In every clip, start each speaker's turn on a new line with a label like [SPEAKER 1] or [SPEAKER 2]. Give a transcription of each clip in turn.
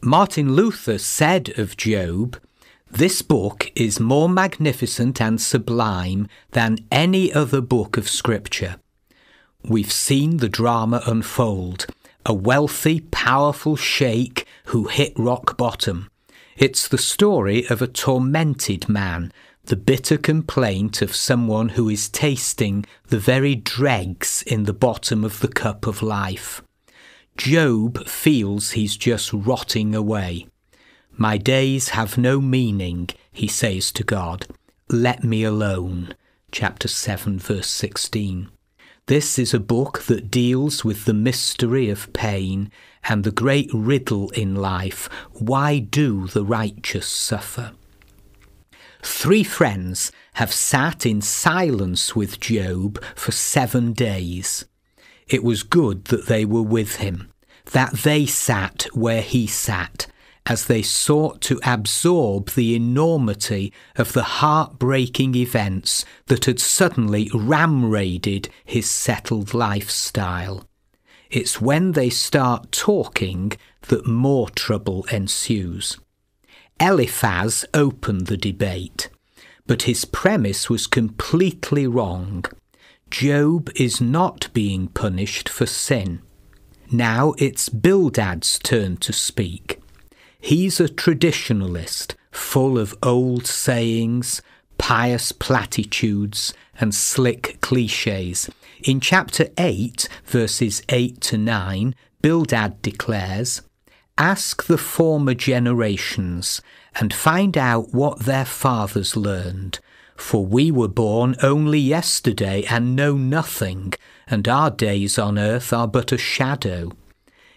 [SPEAKER 1] Martin Luther said of Job, "This book is more magnificent and sublime than any other book of Scripture." We've seen the drama unfold, a wealthy, powerful sheikh who hit rock bottom. It's the story of a tormented man, the bitter complaint of someone who is tasting the very dregs in the bottom of the cup of life. Job feels he's just rotting away. "My days have no meaning," he says to God. "Let me alone." Chapter 7, verse 16. This is a book that deals with the mystery of pain and the great riddle in life: why do the righteous suffer? 3 friends have sat in silence with Job for 7 days. It was good that they were with him, that they sat where he sat, as they sought to absorb the enormity of the heartbreaking events that had suddenly ram-raided his settled lifestyle. It's when they start talking that more trouble ensues. Eliphaz opened the debate, but his premise was completely wrong. Job is not being punished for sin. Now it's Bildad's turn to speak. He's a traditionalist, full of old sayings, pious platitudes, and slick cliches. In chapter 8, verses 8 to 9, Bildad declares, "Ask the former generations and find out what their fathers learned. For we were born only yesterday and know nothing, and our days on earth are but a shadow."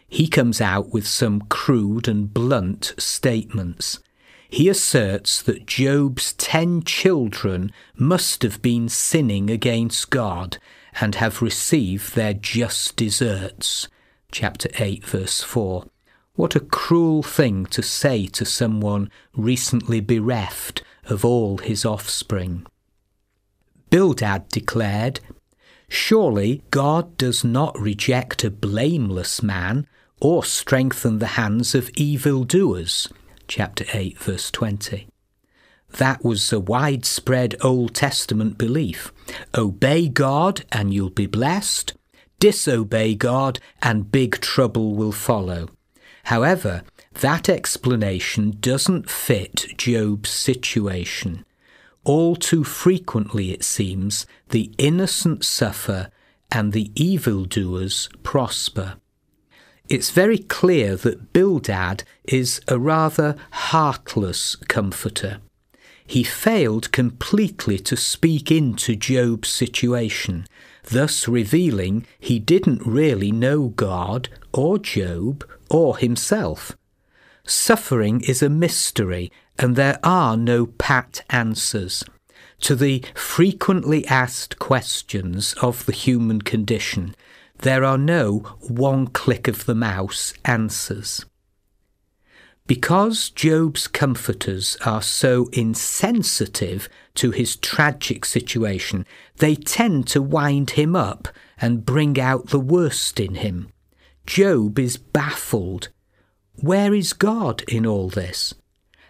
[SPEAKER 1] He comes out with some crude and blunt statements. He asserts that Job's 10 children must have been sinning against God and have received their just deserts. Chapter 8, verse 4. What a cruel thing to say to someone recently bereft of all his offspring. Bildad declared, "Surely God does not reject a blameless man or strengthen the hands of evildoers." Chapter 8, verse 20. That was a widespread Old Testament belief. Obey God and you'll be blessed. Disobey God and big trouble will follow. However, that explanation doesn't fit Job's situation. All too frequently, it seems, the innocent suffer and the evildoers prosper. It's very clear that Bildad is a rather heartless comforter. He failed completely to speak into Job's situation, thus revealing he didn't really know God or Job or himself. Suffering is a mystery, and there are no pat answers to the frequently asked questions of the human condition. There are no one click of the mouse answers. Because Job's comforters are so insensitive to his tragic situation, they tend to wind him up and bring out the worst in him. Job is baffled. Where is God in all this?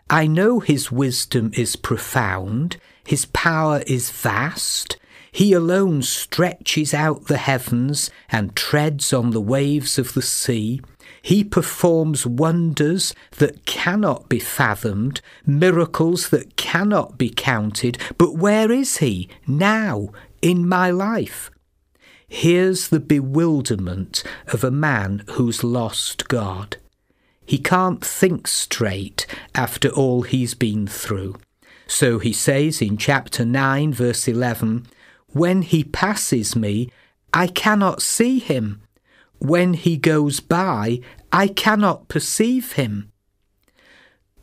[SPEAKER 1] I know his wisdom is profound, his power is vast. He alone stretches out the heavens and treads on the waves of the sea. He performs wonders that cannot be fathomed, miracles that cannot be counted. But where is he now in my life? Here's the bewilderment of a man who's lost God. He can't think straight after all he's been through. So he says in chapter 9, verse 11, "When he passes me, I cannot see him. When he goes by, I cannot perceive him."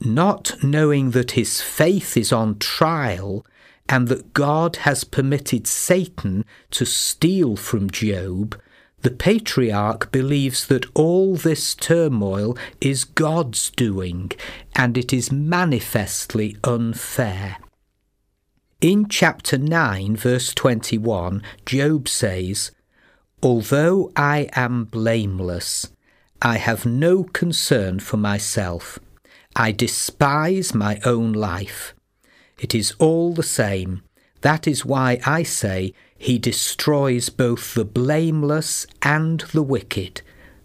[SPEAKER 1] Not knowing that his faith is on trial and that God has permitted Satan to steal from Job, the patriarch believes that all this turmoil is God's doing, and it is manifestly unfair. In chapter 9, verse 21, Job says, "Although I am blameless, I have no concern for myself. I despise my own life. It is all the same. That is why I say he destroys both the blameless and the wicked.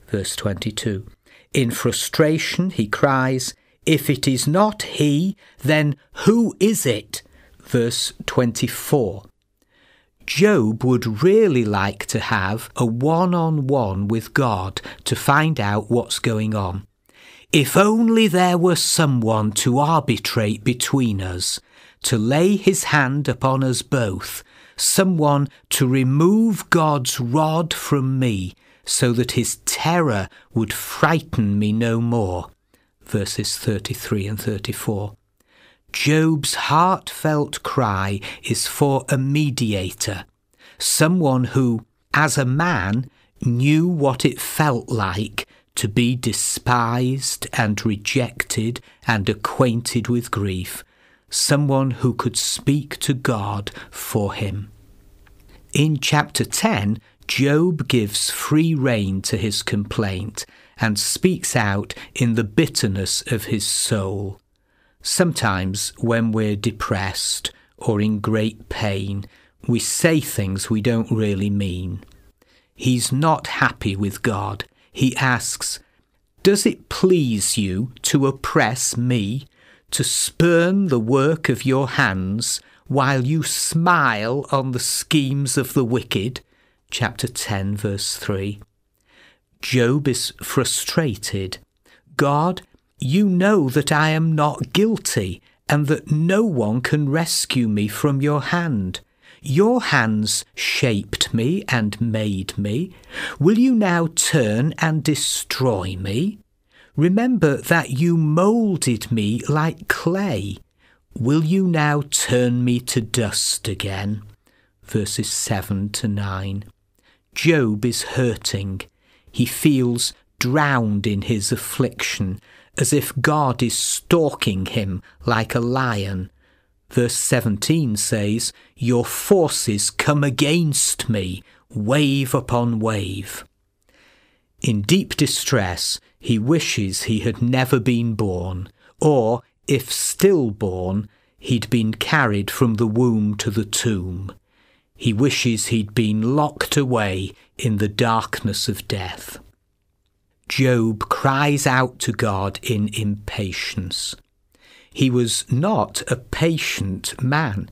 [SPEAKER 1] Verse 22. In frustration he cries, if it is not he, then who is it? Verse 24. Job would really like to have a one-on-one with God to find out what's going on. If only there were someone to arbitrate between us, to lay his hand upon us both, someone to remove God's rod from me, so that his terror would frighten me no more. Verses 33 and 34. Job's heartfelt cry is for a mediator, someone who, as a man, knew what it felt like to be despised and rejected and acquainted with grief, someone who could speak to God for him. In chapter 10, Job gives free rein to his complaint and speaks out in the bitterness of his soul. Sometimes when we're depressed or in great pain, we say things we don't really mean. He's not happy with God. He asks, does it please you to oppress me, to spurn the work of your hands, while you smile on the schemes of the wicked? Chapter 10, verse 3. Job is frustrated. God, you know that I am not guilty, and that no one can rescue me from your hand. Your hands shaped me and made me. Will you now turn and destroy me? Remember that you moulded me like clay. Will you now turn me to dust again? Verses 7 to 9. Job is hurting. He feels drowned in his affliction, as if God is stalking him like a lion. Verse 17 says, your forces come against me, wave upon wave. In deep distress, he wishes he had never been born, or, if still born, he'd been carried from the womb to the tomb. He wishes he'd been locked away in the darkness of death. Job cries out to God in impatience. He was not a patient man.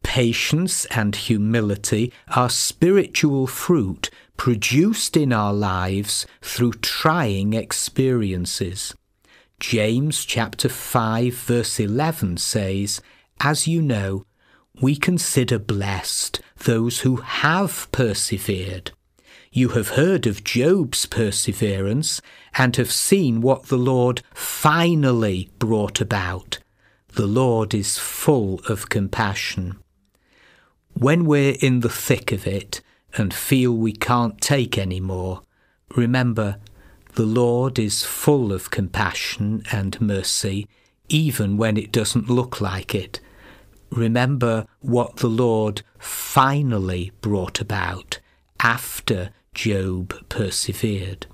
[SPEAKER 1] Patience and humility are spiritual fruit produced in our lives through trying experiences. James chapter 5 verse 11 says, as you know, we consider blessed those who have persevered. You have heard of Job's perseverance and have seen what the Lord finally brought about. The Lord is full of compassion. When we're in the thick of it and feel we can't take any more, remember, the Lord is full of compassion and mercy, even when it doesn't look like it. Remember what the Lord finally brought about after Job persevered.